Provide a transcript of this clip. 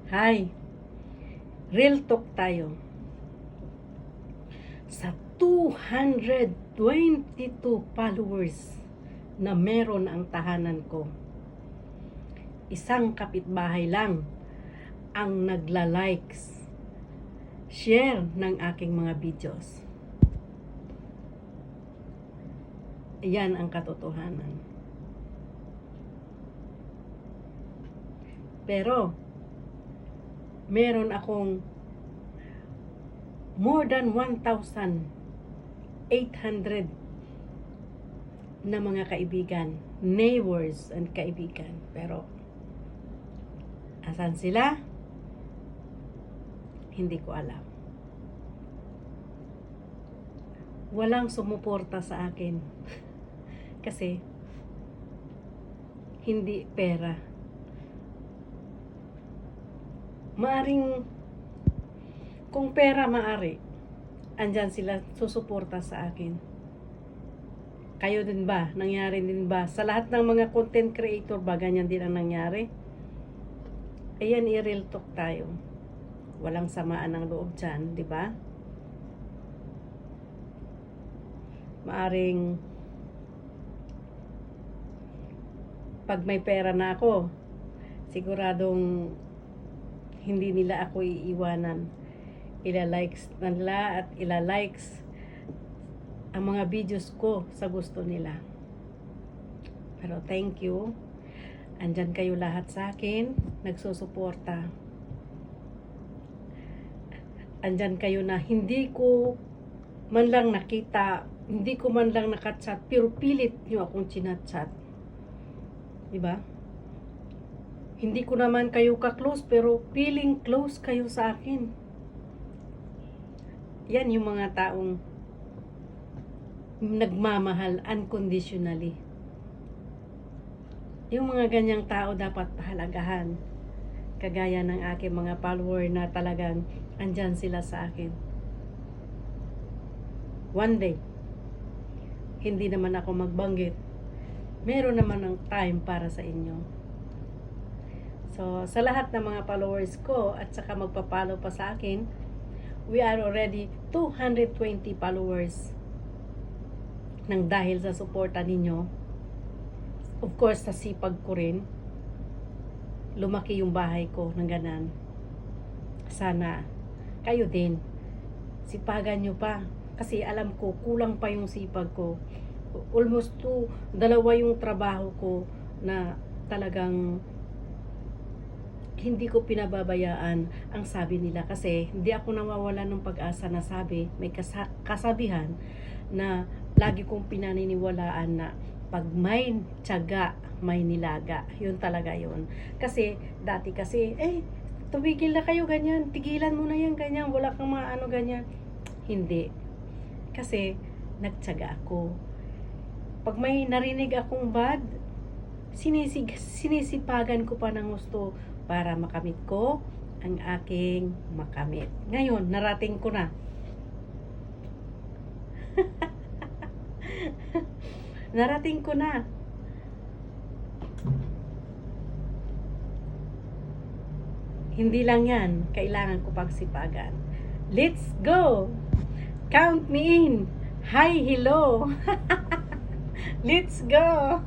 Hi, real talk tayo. Sa 222 followers na meron ang tahanan ko, isang kapitbahay lang ang nagla-likes, share ng aking mga videos. Yan ang katotohanan. Pero, meron akong more than 1,800 na mga kaibigan, neighbors and kaibigan. Pero, asan sila? Hindi ko alam. Walang sumuporta sa akin. Kasi, hindi pera. Maaring, kung pera maari, andyan sila susuporta sa akin. Kayo din ba? Nangyari din ba? Sa lahat ng mga content creator ba, ganyan din ang nangyari? Ayan, i-real talk tayo. Walang samaan ng loob dyan, di ba? Maaring, pag may pera na ako, siguradong hindi nila ako iiwanan. Ila-likes nila at ila-likes ang mga videos ko sa gusto nila. Pero thank you. Andyan kayo lahat sa akin, nagsusuporta. Andyan kayo na hindi ko man lang nakita, hindi ko man lang nakachat, pero pilit nyo akong chinachat. Diba? Hindi ko naman kayo ka-close, pero feeling close kayo sa akin. Yan yung mga taong nagmamahal unconditionally. Yung mga ganyang tao dapat pahalagahan. Kagaya ng aking mga follower na talagang andyan sila sa akin. One day, hindi naman ako magbanggit. Meron naman ng time para sa inyo. So, sa lahat ng mga followers ko at saka magpa-follow pa sa akin, we are already 220 followers nang dahil sa suporta ninyo. Of course, sa sipag ko rin, lumaki yung bahay ko ng ganan. Sana, kayo din, sipagan nyo pa. Kasi alam ko, kulang pa yung sipag ko. Almost dalawa yung trabaho ko na talagang hindi ko pinababayaan ang sabi nila, kasi hindi ako nawawala ng pag-asa na sabi, may kasabihan na lagi kong pinaniniwalaan na pag may tiyaga, may nilaga. Yun talaga yun. Kasi dati kasi, tumigil na kayo ganyan, tigilan mo na yan ganyan, wala kang maano ganyan. Hindi. Kasi nagtiyaga ako. Pag may narinig akong bad, sinisipagan ko pa ng gusto para makamit ko ang aking makamit. Ngayon, narating ko na. Narating ko na. Hindi lang yan, kailangan ko pagsipagan. Let's go! Count me in! Hi, hello! Let's go!